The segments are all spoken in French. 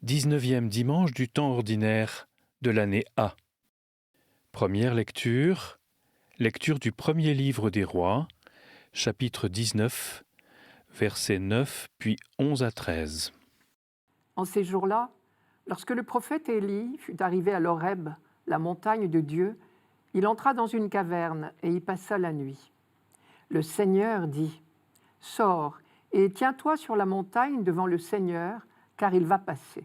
19e dimanche du temps ordinaire de l'année A. Première lecture, lecture du premier livre des rois, chapitre 19, versets 9 puis 11 à 13. En ces jours-là, lorsque le prophète Élie fut arrivé à l'Horeb, la montagne de Dieu, il entra dans une caverne et y passa la nuit. Le Seigneur dit : « Sors et tiens-toi sur la montagne devant le Seigneur, car il va passer. »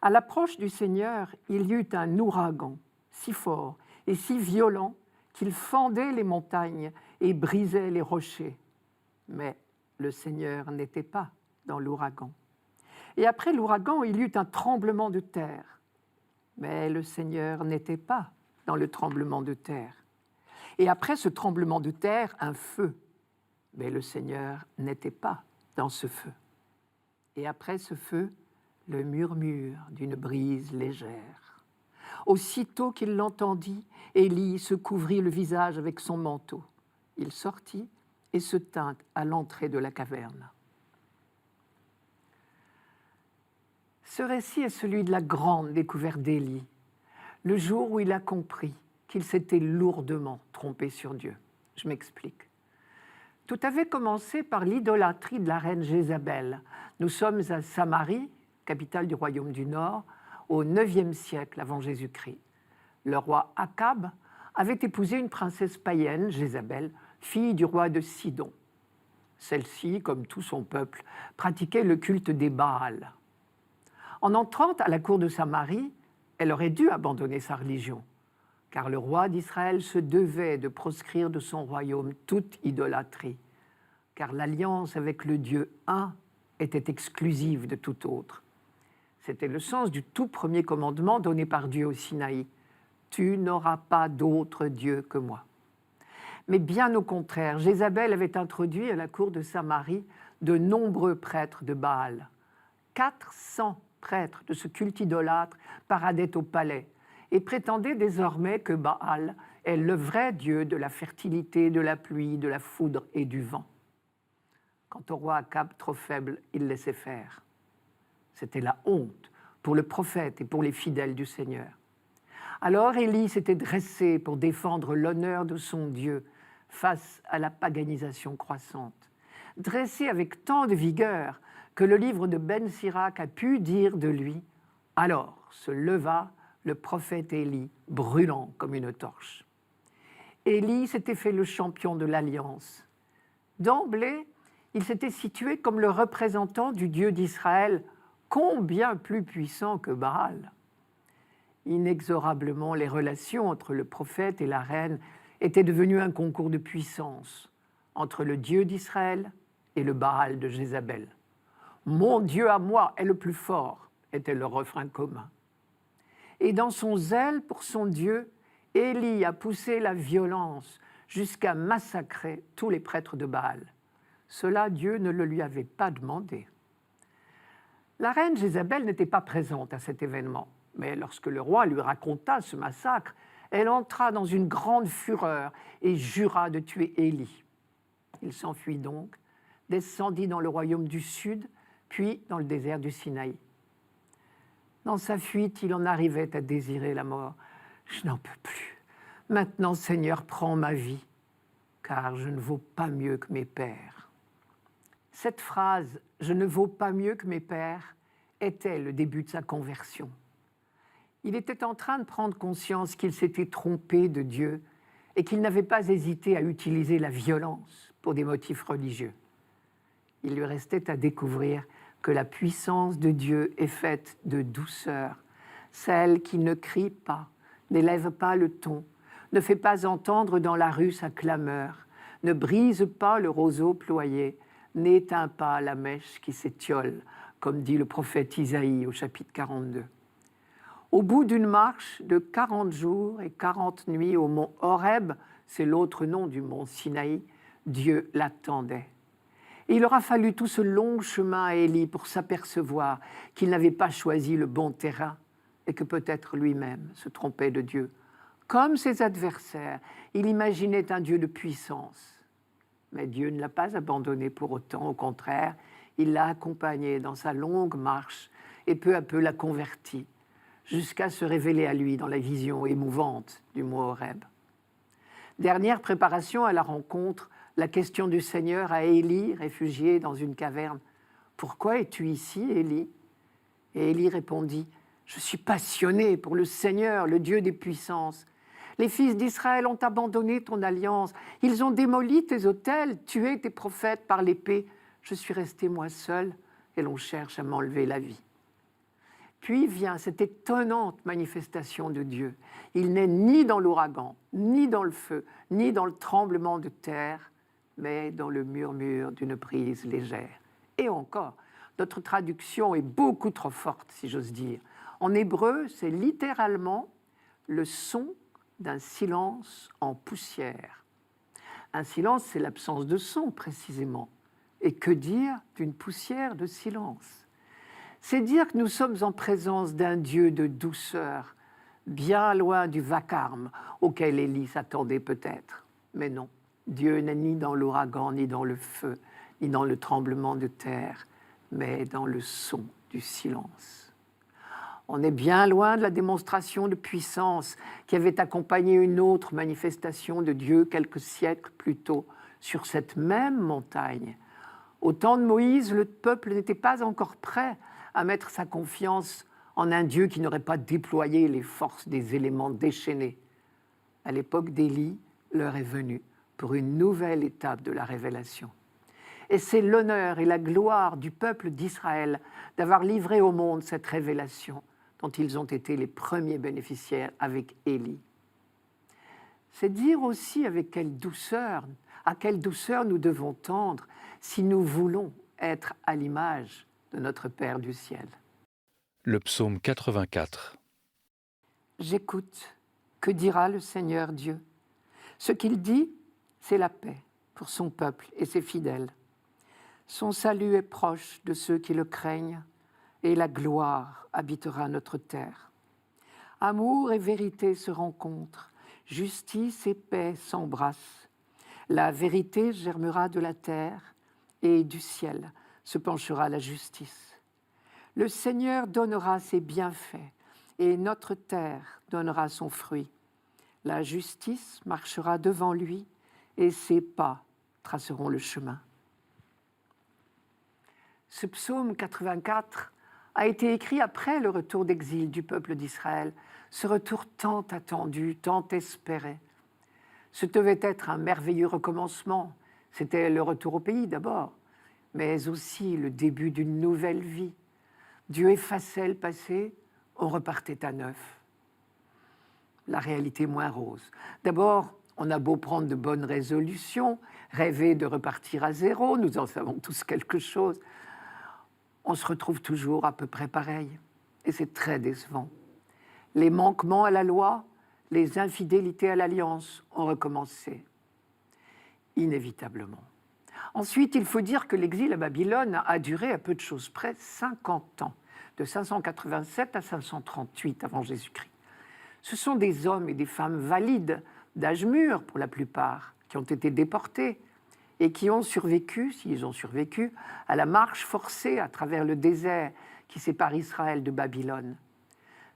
À l'approche du Seigneur, il y eut un ouragan, si fort et si violent qu'il fendait les montagnes et brisait les rochers. Mais le Seigneur n'était pas dans l'ouragan. Et après l'ouragan, il y eut un tremblement de terre. Mais le Seigneur n'était pas dans le tremblement de terre. Et après ce tremblement de terre, un feu. Mais le Seigneur n'était pas dans ce feu. Et après ce feu, le murmure d'une brise légère. Aussitôt qu'il l'entendit, Élie se couvrit le visage avec son manteau. Il sortit et se tint à l'entrée de la caverne. Ce récit est celui de la grande découverte d'Élie, le jour où il a compris qu'il s'était lourdement trompé sur Dieu. Je m'explique. Tout avait commencé par l'idolâtrie de la reine Jézabel. Nous sommes à Samarie, capitale du royaume du Nord, au IXe siècle avant Jésus-Christ. Le roi Akab avait épousé une princesse païenne, Jézabel, fille du roi de Sidon. Celle-ci, comme tout son peuple, pratiquait le culte des Baals. En entrant à la cour de Samarie, elle aurait dû abandonner sa religion, car le roi d'Israël se devait de proscrire de son royaume toute idolâtrie, car l'alliance avec le Dieu un était exclusive de tout autre. C'était le sens du tout premier commandement donné par Dieu au Sinaï. « Tu n'auras pas d'autre Dieu que moi ». Mais bien au contraire, Jézabel avait introduit à la cour de Samarie de nombreux prêtres de Baal. 400 prêtres de ce culte idolâtre paradaient au palais et prétendaient désormais que Baal est le vrai Dieu de la fertilité, de la pluie, de la foudre et du vent. Quant au roi Akab, trop faible, il laissait faire. C'était la honte pour le prophète et pour les fidèles du Seigneur. Alors Élie s'était dressé pour défendre l'honneur de son Dieu face à la paganisation croissante. Dressé avec tant de vigueur que le livre de Ben Sirac a pu dire de lui : « Alors se leva le prophète Élie, brûlant comme une torche. » Élie s'était fait le champion de l'alliance. D'emblée, il s'était situé comme le représentant du Dieu d'Israël, combien plus puissant que Baal. Inexorablement, les relations entre le prophète et la reine étaient devenues un concours de puissance entre le Dieu d'Israël et le Baal de Jézabel. « Mon Dieu à moi est le plus fort » était le refrain commun. Et dans son zèle pour son Dieu, Élie a poussé la violence jusqu'à massacrer tous les prêtres de Baal. Cela, Dieu ne le lui avait pas demandé. La reine Jézabel n'était pas présente à cet événement, mais lorsque le roi lui raconta ce massacre, elle entra dans une grande fureur et jura de tuer Élie. Il s'enfuit donc, descendit dans le royaume du Sud, puis dans le désert du Sinaï. Dans sa fuite, il en arrivait à désirer la mort. « Je n'en peux plus. Maintenant, Seigneur, prends ma vie, car je ne vaux pas mieux que mes pères. » Cette phrase « je ne vaux pas mieux que mes pères » était le début de sa conversion. Il était en train de prendre conscience qu'il s'était trompé de Dieu et qu'il n'avait pas hésité à utiliser la violence pour des motifs religieux. Il lui restait à découvrir que la puissance de Dieu est faite de douceur, celle qui ne crie pas, n'élève pas le ton, ne fait pas entendre dans la rue sa clameur, ne brise pas le roseau ployé, n'éteint pas la mèche qui s'étiole, comme dit le prophète Isaïe au chapitre 42. Au bout d'une marche de 40 jours et 40 nuits au mont Horeb, c'est l'autre nom du mont Sinaï, Dieu l'attendait. Et il aura fallu tout ce long chemin à Élie pour s'apercevoir qu'il n'avait pas choisi le bon terrain et que peut-être lui-même se trompait de Dieu. Comme ses adversaires, il imaginait un Dieu de puissance. Mais Dieu ne l'a pas abandonné pour autant, au contraire, il l'a accompagné dans sa longue marche et peu à peu l'a converti, jusqu'à se révéler à lui dans la vision émouvante du mont Horeb. Dernière préparation à la rencontre, la question du Seigneur à Élie, réfugié dans une caverne. « Pourquoi es-tu ici, Élie ?» Et Élie répondit, « Je suis passionné pour le Seigneur, le Dieu des puissances. Les fils d'Israël ont abandonné ton alliance, ils ont démoli tes autels, tué tes prophètes par l'épée. Je suis resté moi seul et l'on cherche à m'enlever la vie. » Puis vient cette étonnante manifestation de Dieu. Il n'est ni dans l'ouragan, ni dans le feu, ni dans le tremblement de terre, mais dans le murmure d'une brise légère. Et encore, notre traduction est beaucoup trop forte, si j'ose dire. En hébreu, c'est littéralement le son d'un silence en poussière. Un silence, c'est l'absence de son, précisément. Et que dire d'une poussière de silence ? C'est dire que nous sommes en présence d'un Dieu de douceur, bien loin du vacarme auquel Élie s'attendait peut-être. Mais non, Dieu n'est ni dans l'ouragan, ni dans le feu, ni dans le tremblement de terre, mais dans le son du silence. On est bien loin de la démonstration de puissance qui avait accompagné une autre manifestation de Dieu quelques siècles plus tôt sur cette même montagne. Au temps de Moïse, le peuple n'était pas encore prêt à mettre sa confiance en un Dieu qui n'aurait pas déployé les forces des éléments déchaînés. À l'époque d'Élie, l'heure est venue pour une nouvelle étape de la révélation. Et c'est l'honneur et la gloire du peuple d'Israël d'avoir livré au monde cette révélation dont ils ont été les premiers bénéficiaires avec Élie. C'est dire aussi avec à quelle douceur nous devons tendre si nous voulons être à l'image de notre Père du ciel. Le psaume 84. J'écoute, que dira le Seigneur Dieu ? Ce qu'il dit, c'est la paix pour son peuple et ses fidèles. Son salut est proche de ceux qui le craignent, et la gloire habitera notre terre. Amour et vérité se rencontrent, justice et paix s'embrassent. La vérité germera de la terre, et du ciel se penchera la justice. Le Seigneur donnera ses bienfaits, et notre terre donnera son fruit. La justice marchera devant lui, et ses pas traceront le chemin. Ce psaume 84 a été écrit après le retour d'exil du peuple d'Israël, ce retour tant attendu, tant espéré. Ce devait être un merveilleux recommencement. C'était le retour au pays d'abord, mais aussi le début d'une nouvelle vie. Dieu effaçait le passé, on repartait à neuf. La réalité moins rose. D'abord, on a beau prendre de bonnes résolutions, rêver de repartir à zéro, nous en savons tous quelque chose, on se retrouve toujours à peu près pareil. Et c'est très décevant. Les manquements à la loi, les infidélités à l'alliance ont recommencé, inévitablement. Ensuite, il faut dire que l'exil à Babylone a duré à peu de choses près 50 ans, de 587 à 538 avant Jésus-Christ. Ce sont des hommes et des femmes valides, d'âge mûr pour la plupart, qui ont été déportés et qui ont survécu, s'ils ont survécu, à la marche forcée à travers le désert qui sépare Israël de Babylone.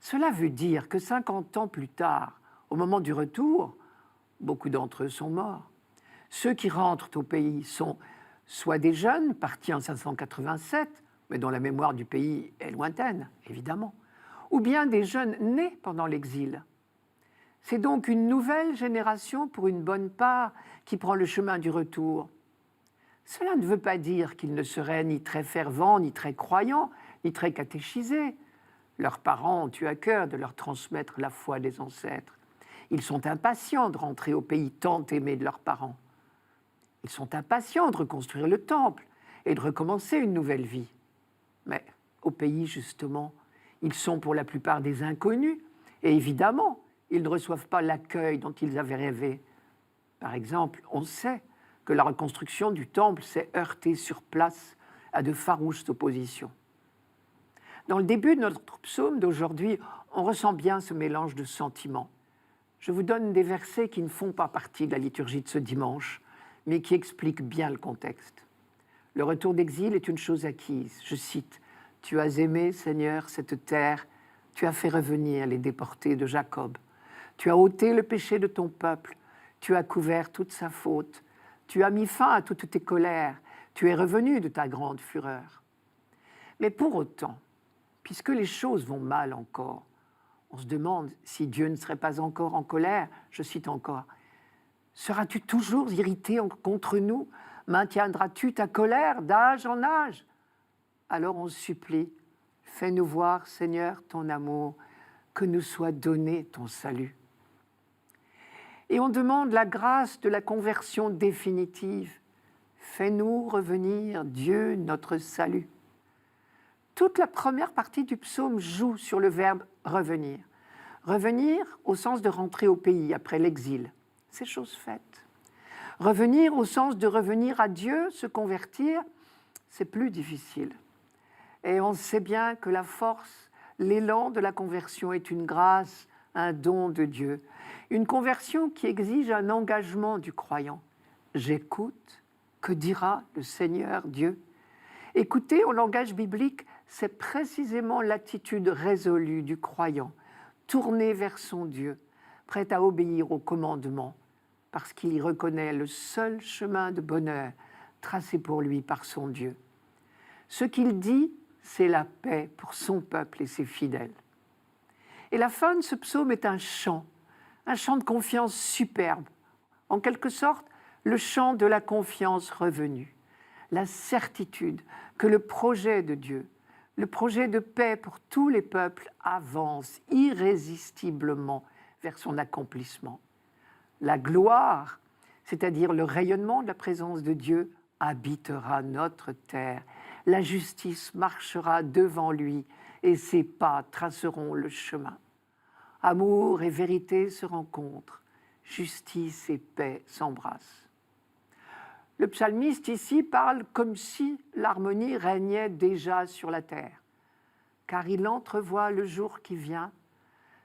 Cela veut dire que 50 ans plus tard, au moment du retour, beaucoup d'entre eux sont morts. Ceux qui rentrent au pays sont soit des jeunes partis en 587, mais dont la mémoire du pays est lointaine, évidemment, ou bien des jeunes nés pendant l'exil. C'est donc une nouvelle génération, pour une bonne part, qui prend le chemin du retour. Cela ne veut pas dire qu'ils ne seraient ni très fervents, ni très croyants, ni très catéchisés. Leurs parents ont eu à cœur de leur transmettre la foi des ancêtres. Ils sont impatients de rentrer au pays tant aimé de leurs parents. Ils sont impatients de reconstruire le temple et de recommencer une nouvelle vie. Mais au pays, justement, ils sont pour la plupart des inconnus, et évidemment, ils ne reçoivent pas l'accueil dont ils avaient rêvé. Par exemple, on sait que la reconstruction du temple s'est heurtée sur place à de farouches oppositions. Dans le début de notre psaume d'aujourd'hui, on ressent bien ce mélange de sentiments. Je vous donne des versets qui ne font pas partie de la liturgie de ce dimanche, mais qui expliquent bien le contexte. Le retour d'exil est une chose acquise. Je cite, « Tu as aimé, Seigneur, cette terre. Tu as fait revenir les déportés de Jacob. Tu as ôté le péché de ton peuple. Tu as couvert toute sa faute. Tu as mis fin à toutes tes colères. Tu es revenu de ta grande fureur. Mais pour autant, puisque les choses vont mal encore, on se demande si Dieu ne serait pas encore en colère. Je cite encore. Seras-tu toujours irrité contre nous? Maintiendras-tu ta colère d'âge en âge? Alors on supplie, fais-nous voir, Seigneur, ton amour, que nous soit donné ton salut. Et on demande la grâce de la conversion définitive. Fais-nous revenir, Dieu, notre salut. Toute la première partie du psaume joue sur le verbe revenir. Revenir au sens de rentrer au pays après l'exil. C'est chose faite. Revenir au sens de revenir à Dieu, se convertir, c'est plus difficile. Et on sait bien que la force, l'élan de la conversion est une grâce, un don de Dieu. Une conversion qui exige un engagement du croyant. J'écoute, que dira le Seigneur Dieu? Écouter au langage biblique, c'est précisément l'attitude résolue du croyant, tourné vers son Dieu, prêt à obéir aux commandements, parce qu'il y reconnaît le seul chemin de bonheur tracé pour lui par son Dieu. Ce qu'il dit, c'est la paix pour son peuple et ses fidèles. Et la fin de ce psaume est un chant de confiance superbe, en quelque sorte le chant de la confiance revenue, la certitude que le projet de Dieu, le projet de paix pour tous les peuples avance irrésistiblement vers son accomplissement. La gloire, c'est-à-dire le rayonnement de la présence de Dieu, habitera notre terre. La justice marchera devant lui et ses pas traceront le chemin. Amour et vérité se rencontrent, justice et paix s'embrassent. Le psalmiste ici parle comme si l'harmonie régnait déjà sur la terre, car il entrevoit le jour qui vient,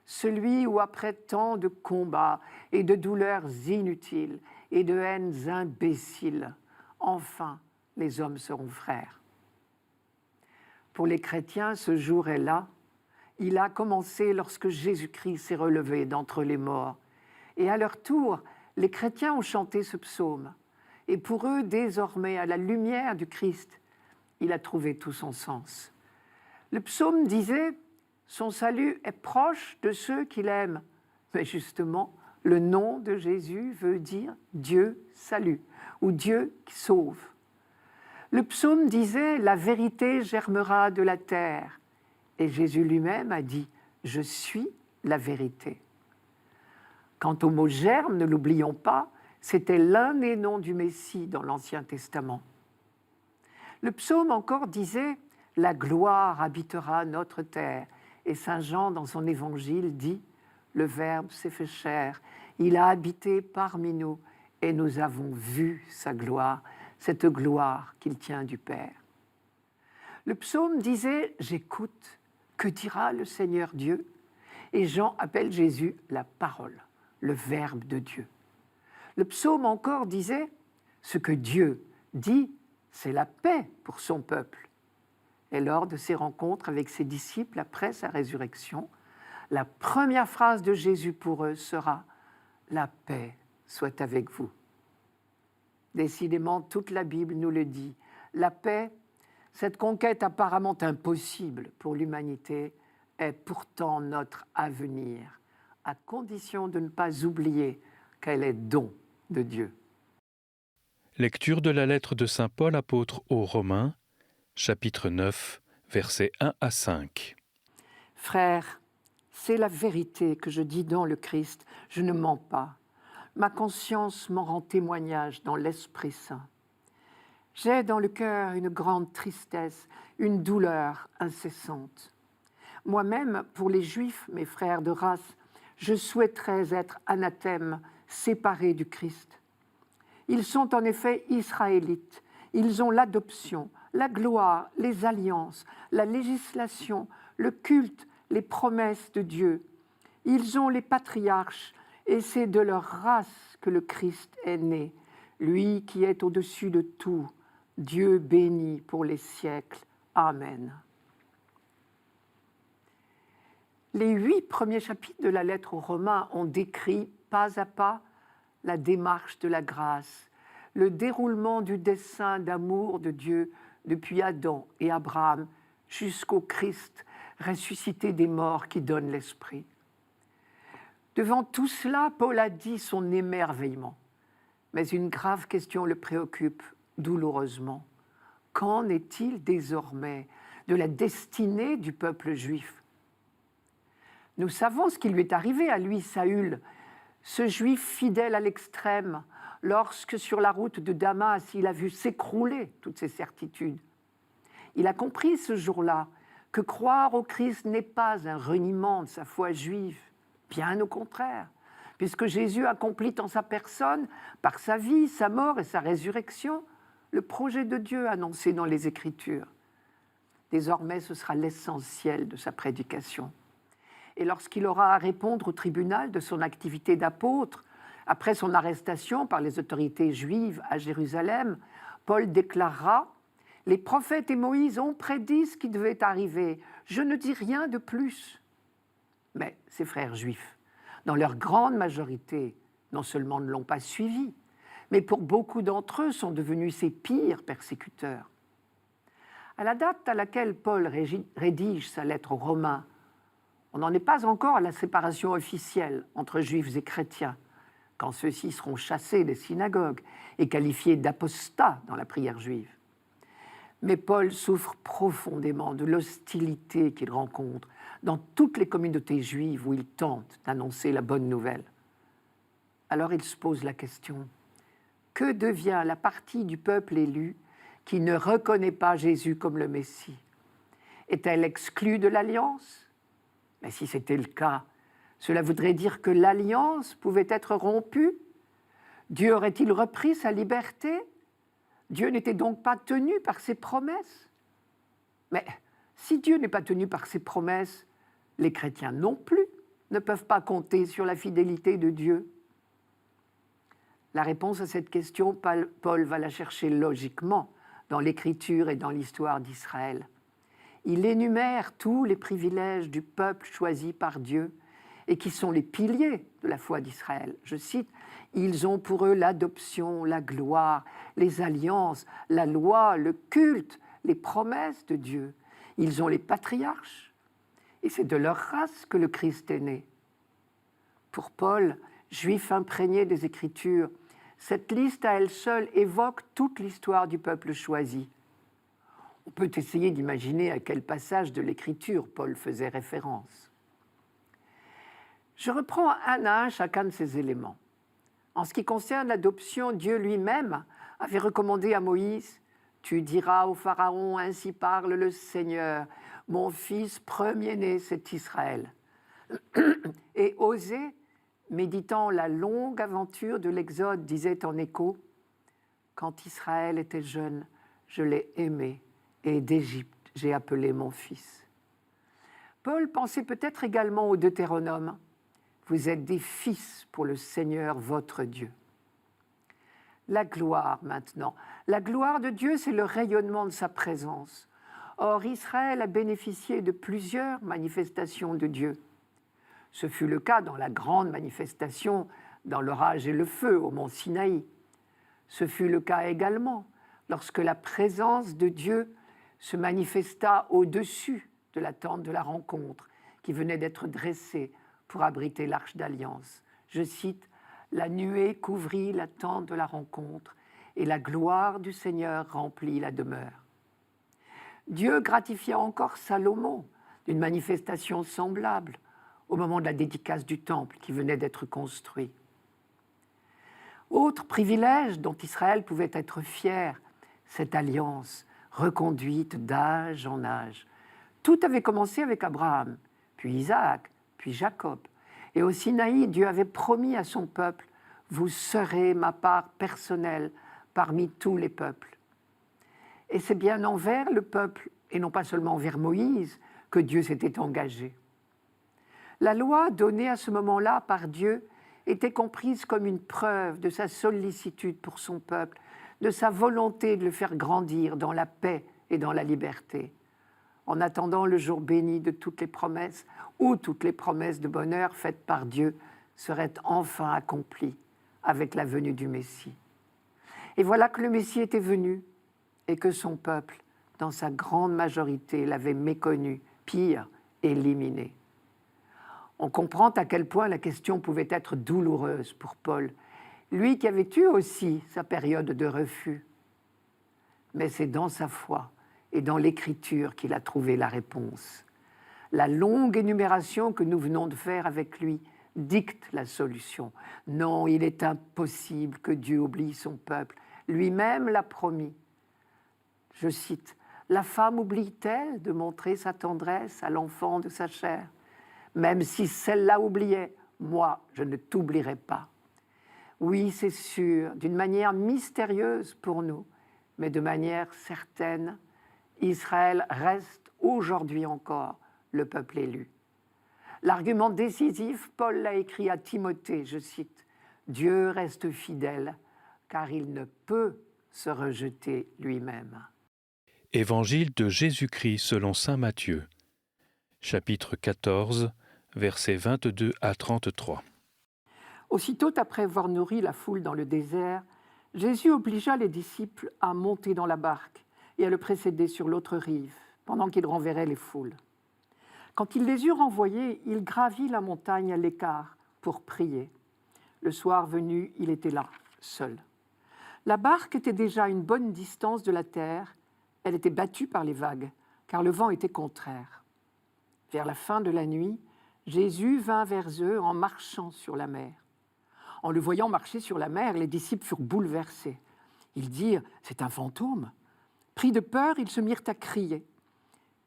celui où après tant de combats et de douleurs inutiles et de haines imbéciles, enfin les hommes seront frères. Pour les chrétiens, ce jour est là. Il a commencé lorsque Jésus-Christ s'est relevé d'entre les morts. Et à leur tour, les chrétiens ont chanté ce psaume. Et pour eux, désormais, à la lumière du Christ, il a trouvé tout son sens. Le psaume disait « Son salut est proche de ceux qu'il aime ». Mais justement, le nom de Jésus veut dire « Dieu salue » ou « Dieu qui sauve ». Le psaume disait « La vérité germera de la terre ». Et Jésus lui-même a dit « Je suis la vérité ». Quant au mot « germe », ne l'oublions pas, c'était l'un des noms du Messie dans l'Ancien Testament. Le psaume encore disait « La gloire habitera notre terre ». Et Saint Jean, dans son évangile, dit « Le Verbe s'est fait chair, il a habité parmi nous et nous avons vu sa gloire, cette gloire qu'il tient du Père. » Le psaume disait « J'écoute, que dira le Seigneur Dieu ?» Et Jean appelle Jésus la parole, le Verbe de Dieu. Le psaume encore disait « Ce que Dieu dit, c'est la paix pour son peuple. » Et lors de ses rencontres avec ses disciples après sa résurrection, la première phrase de Jésus pour eux sera « La paix soit avec vous ». Décidément, toute la Bible nous le dit. La paix, cette conquête apparemment impossible pour l'humanité, est pourtant notre avenir, à condition de ne pas oublier qu'elle est don de Dieu. Lecture de la lettre de saint Paul apôtre aux Romains, chapitre 9, versets 1 à 5. Frères, c'est la vérité que je dis dans le Christ, je ne mens pas. Ma conscience m'en rend témoignage dans l'Esprit Saint. J'ai dans le cœur une grande tristesse, une douleur incessante. Moi-même, pour les Juifs, mes frères de race, je souhaiterais être anathème, séparé du Christ. Ils sont en effet israélites, ils ont l'adoption, la gloire, les alliances, la législation, le culte, les promesses de Dieu. Ils ont les patriarches, et c'est de leur race que le Christ est né, lui qui est au-dessus de tout, Dieu béni pour les siècles. Amen. Les 8 premiers chapitres de la lettre aux Romains ont décrit pas à pas la démarche de la grâce, le déroulement du dessein d'amour de Dieu depuis Adam et Abraham jusqu'au Christ ressuscité des morts qui donne l'Esprit. Devant tout cela, Paul a dit son émerveillement. Mais une grave question le préoccupe douloureusement. Qu'en est-il désormais de la destinée du peuple juif ? Nous savons ce qui lui est arrivé à lui, Saül, ce juif fidèle à l'extrême, lorsque sur la route de Damas, il a vu s'écrouler toutes ses certitudes. Il a compris ce jour-là que croire au Christ n'est pas un reniement de sa foi juive, bien au contraire, puisque Jésus accomplit en sa personne, par sa vie, sa mort et sa résurrection, le projet de Dieu annoncé dans les Écritures. Désormais, ce sera l'essentiel de sa prédication. Et lorsqu'il aura à répondre au tribunal de son activité d'apôtre, après son arrestation par les autorités juives à Jérusalem, Paul déclarera « Les prophètes et Moïse ont prédit ce qui devait arriver. Je ne dis rien de plus. » Mais ses frères juifs, dans leur grande majorité, non seulement ne l'ont pas suivi, mais pour beaucoup d'entre eux sont devenus ses pires persécuteurs. À la date à laquelle Paul rédige sa lettre aux Romains, on n'en est pas encore à la séparation officielle entre juifs et chrétiens, quand ceux-ci seront chassés des synagogues et qualifiés d'apostats dans la prière juive. Mais Paul souffre profondément de l'hostilité qu'il rencontre dans toutes les communautés juives où il tente d'annoncer la bonne nouvelle. Alors il se pose la question, que devient la partie du peuple élu qui ne reconnaît pas Jésus comme le Messie ? Est-elle exclue de l'alliance ? Mais si c'était le cas, cela voudrait dire que l'alliance pouvait être rompue ? Dieu aurait-il repris sa liberté ? Dieu n'était donc pas tenu par ses promesses ? Mais si Dieu n'est pas tenu par ses promesses, les chrétiens non plus ne peuvent pas compter sur la fidélité de Dieu. La réponse à cette question, Paul va la chercher logiquement dans l'Écriture et dans l'histoire d'Israël. Il énumère tous les privilèges du peuple choisi par Dieu et qui sont les piliers de la foi d'Israël. Je cite, « Ils ont pour eux l'adoption, la gloire, les alliances, la loi, le culte, les promesses de Dieu. Ils ont les patriarches et c'est de leur race que le Christ est né. » Pour Paul, juif imprégné des Écritures, cette liste à elle seule évoque toute l'histoire du peuple choisi. On peut essayer d'imaginer à quel passage de l'Écriture Paul faisait référence. Je reprends un à un chacun de ces éléments. En ce qui concerne l'adoption, Dieu lui-même avait recommandé à Moïse « Tu diras au Pharaon, ainsi parle le Seigneur, mon fils premier-né, c'est Israël. » Et Osée, méditant la longue aventure de l'Exode, disait en écho « Quand Israël était jeune, je l'ai aimé. Et d'Égypte, j'ai appelé mon fils. » Paul pensait peut-être également au Deutéronome. « Vous êtes des fils pour le Seigneur votre Dieu. » La gloire maintenant. La gloire de Dieu, c'est le rayonnement de sa présence. Or, Israël a bénéficié de plusieurs manifestations de Dieu. Ce fut le cas dans la grande manifestation dans l'orage et le feu au mont Sinaï. Ce fut le cas également lorsque la présence de Dieu se manifesta au-dessus de la tente de la rencontre qui venait d'être dressée pour abriter l'arche d'alliance. Je cite, « La nuée couvrit la tente de la rencontre et la gloire du Seigneur remplit la demeure. » Dieu gratifia encore Salomon d'une manifestation semblable au moment de la dédicace du temple qui venait d'être construit. Autre privilège dont Israël pouvait être fier, cette alliance reconduite d'âge en âge. Tout avait commencé avec Abraham, puis Isaac, puis Jacob. Et au Sinaï, Dieu avait promis à son peuple « Vous serez ma part personnelle parmi tous les peuples. » Et c'est bien envers le peuple, et non pas seulement envers Moïse, que Dieu s'était engagé. La loi donnée à ce moment-là par Dieu était comprise comme une preuve de sa sollicitude pour son peuple, de sa volonté de le faire grandir dans la paix et dans la liberté. en attendant le jour béni de toutes les promesses, où toutes les promesses de bonheur faites par Dieu seraient enfin accomplies avec la venue du Messie. Et voilà que le Messie était venu et que son peuple, dans sa grande majorité, l'avait méconnu, pire, éliminé. On comprend à quel point la question pouvait être douloureuse pour Paul, lui qui avait eu aussi sa période de refus. Mais c'est dans sa foi et dans l'Écriture qu'il a trouvé la réponse. La longue énumération que nous venons de faire avec lui dicte la solution. Non, il est impossible que Dieu oublie son peuple. Lui-même l'a promis. Je cite, « La femme oublie-t-elle de montrer sa tendresse à l'enfant de sa chair? Même si celle-là oubliait, moi, je ne t'oublierai pas. » Oui, c'est sûr, d'une manière mystérieuse pour nous, mais de manière certaine, Israël reste aujourd'hui encore le peuple élu. L'argument décisif, Paul l'a écrit à Timothée, je cite, « Dieu reste fidèle, car il ne peut se rejeter lui-même. » Évangile de Jésus-Christ selon saint Matthieu, chapitre 14, versets 22 à 33. Aussitôt après avoir nourri la foule dans le désert, Jésus obligea les disciples à monter dans la barque et à le précéder sur l'autre rive, pendant qu'il renverrait les foules. Quand il les eut renvoyés, il gravit la montagne à l'écart pour prier. Le soir venu, il était là, seul. La barque était déjà à une bonne distance de la terre. Elle était battue par les vagues, car le vent était contraire. Vers la fin de la nuit, Jésus vint vers eux en marchant sur la mer. En le voyant marcher sur la mer, les disciples furent bouleversés. Ils dirent « C'est un fantôme ». Pris de peur, ils se mirent à crier.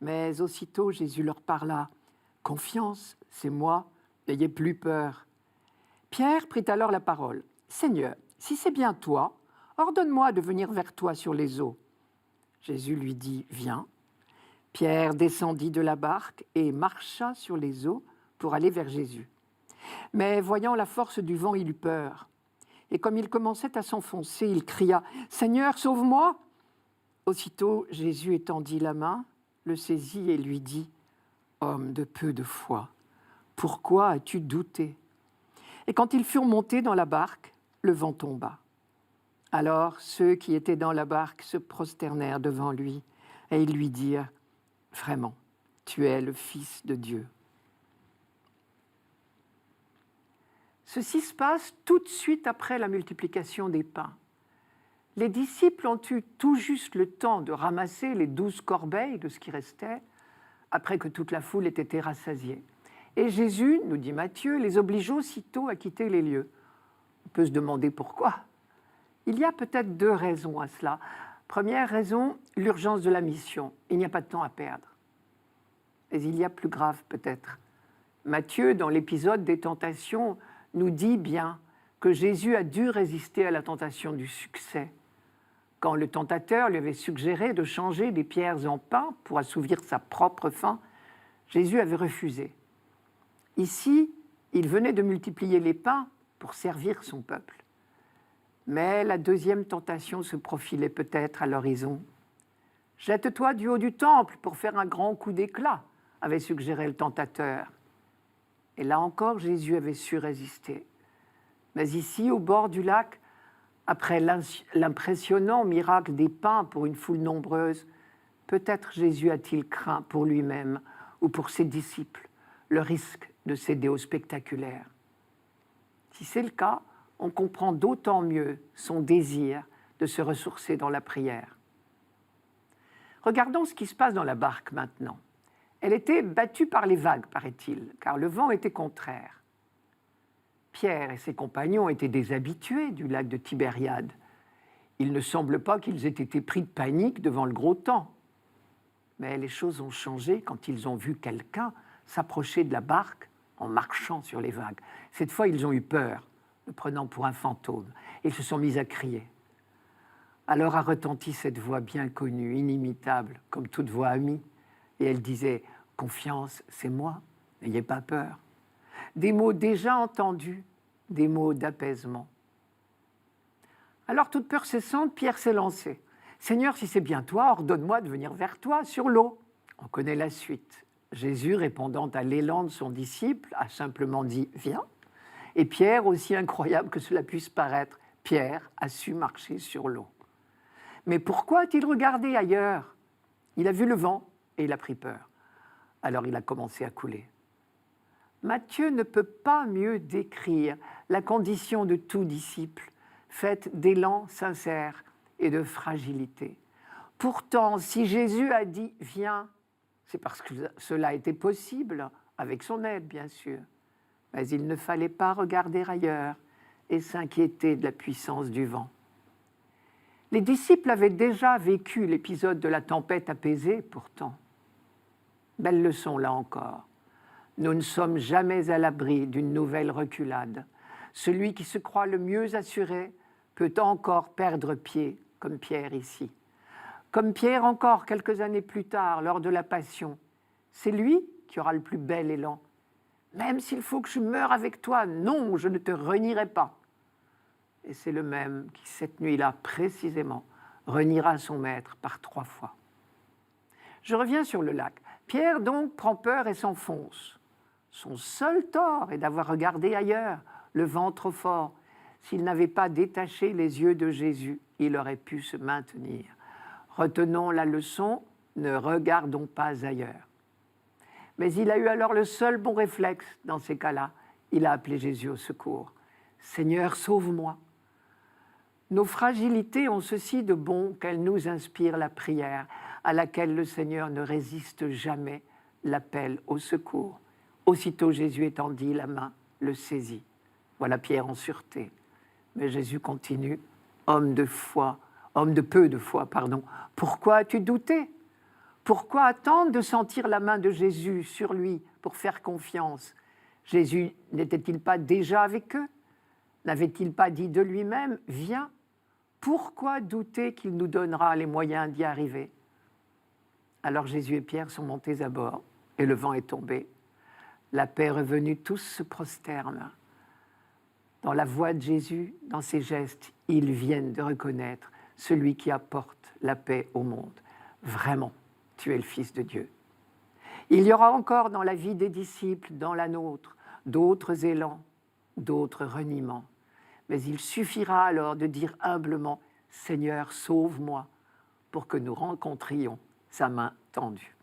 Mais aussitôt Jésus leur parla « Confiance, c'est moi, n'ayez plus peur ». Pierre prit alors la parole « Seigneur, si c'est bien toi, ordonne-moi de venir vers toi sur les eaux. » Jésus lui dit « Viens ». Pierre descendit de la barque et marcha sur les eaux pour aller vers Jésus. Mais voyant la force du vent, il eut peur. Et comme il commençait à s'enfoncer, il cria « Seigneur, sauve-moi » Aussitôt, Jésus étendit la main, le saisit et lui dit « Homme de peu de foi, pourquoi as-tu douté ?» Et quand ils furent montés dans la barque, le vent tomba. Alors ceux qui étaient dans la barque se prosternèrent devant lui et ils lui dirent « Vraiment, tu es le Fils de Dieu. » Ceci se passe tout de suite après la multiplication des pains. Les disciples ont eu tout juste le temps de ramasser les 12 corbeilles de ce qui restait, après que toute la foule ait été rassasiée. Et Jésus, nous dit Matthieu, les oblige aussitôt à quitter les lieux. On peut se demander pourquoi. Il y a peut-être 2 raisons à cela. Première raison, l'urgence de la mission. Il n'y a pas de temps à perdre. Mais il y a plus grave peut-être. Matthieu, dans l'épisode des tentations, nous dit bien que Jésus a dû résister à la tentation du succès. Quand le tentateur lui avait suggéré de changer des pierres en pain pour assouvir sa propre faim, Jésus avait refusé. Ici, il venait de multiplier les pains pour servir son peuple. Mais la deuxième tentation se profilait peut-être à l'horizon. « Jette-toi du haut du temple pour faire un grand coup d'éclat », avait suggéré le tentateur. Et là encore, Jésus avait su résister. Mais ici, au bord du lac, après l'impressionnant miracle des pains pour une foule nombreuse, peut-être Jésus a-t-il craint pour lui-même ou pour ses disciples le risque de céder au spectaculaire. Si c'est le cas, on comprend d'autant mieux son désir de se ressourcer dans la prière. Regardons ce qui se passe dans la barque maintenant. Elle était battue par les vagues, paraît-il, car le vent était contraire. Pierre et ses compagnons étaient des habitués du lac de Tibériade. Il ne semble pas qu'ils aient été pris de panique devant le gros temps. Mais les choses ont changé quand ils ont vu quelqu'un s'approcher de la barque en marchant sur les vagues. Cette fois, ils ont eu peur, le prenant pour un fantôme. Ils se sont mis à crier. Alors a retenti cette voix bien connue, inimitable, comme toute voix amie. Et elle disait « Confiance, c'est moi, n'ayez pas peur ». Des mots déjà entendus, des mots d'apaisement. Alors, toute peur cessante, Pierre s'est lancé. « Seigneur, si c'est bien toi, ordonne-moi de venir vers toi sur l'eau. » On connaît la suite. Jésus, répondant à l'élan de son disciple, a simplement dit « Viens ». Et Pierre, aussi incroyable que cela puisse paraître, Pierre a su marcher sur l'eau. Mais pourquoi a-t-il regardé ailleurs? Il a vu le vent et il a pris peur. Alors il a commencé à couler. Matthieu ne peut pas mieux décrire la condition de tout disciple, faite d'élan sincère et de fragilité. Pourtant, si Jésus a dit « Viens », c'est parce que cela était possible, avec son aide bien sûr. Mais il ne fallait pas regarder ailleurs et s'inquiéter de la puissance du vent. Les disciples avaient déjà vécu l'épisode de la tempête apaisée, pourtant. Belle leçon, là encore. Nous ne sommes jamais à l'abri d'une nouvelle reculade. Celui qui se croit le mieux assuré peut encore perdre pied, comme Pierre ici. Comme Pierre encore quelques années plus tard, lors de la Passion. C'est lui qui aura le plus bel élan. Même s'il faut que je meure avec toi, non, je ne te renierai pas. Et c'est le même qui, cette nuit-là, précisément, reniera son maître par 3 fois. Je reviens sur le lac. Pierre, donc, prend peur et s'enfonce. Son seul tort est d'avoir regardé ailleurs, le vent trop fort. S'il n'avait pas détaché les yeux de Jésus, il aurait pu se maintenir. Retenons la leçon, ne regardons pas ailleurs. Mais il a eu alors le seul bon réflexe dans ces cas-là. Il a appelé Jésus au secours. « Seigneur, sauve-moi ». Nos fragilités ont ceci de bon qu'elles nous inspirent la prière, à laquelle le Seigneur ne résiste jamais, l'appel au secours. Aussitôt Jésus étendit la main, le saisit. Voilà Pierre en sûreté. Mais Jésus continue, homme de peu de foi, pourquoi as-tu douté? Pourquoi attendre de sentir la main de Jésus sur lui pour faire confiance? Jésus n'était-il pas déjà avec eux? N'avait-il pas dit de lui-même, « Viens » ? Pourquoi douter qu'il nous donnera les moyens d'y arriver? Alors Jésus et Pierre sont montés à bord et le vent est tombé. La paix est revenue, tous se prosternent. Dans la voix de Jésus, dans ses gestes, ils viennent de reconnaître celui qui apporte la paix au monde. Vraiment, tu es le Fils de Dieu. Il y aura encore dans la vie des disciples, dans la nôtre, d'autres élans, d'autres reniements. Mais il suffira alors de dire humblement « Seigneur, sauve-moi » pour que nous rencontrions sa main tendue.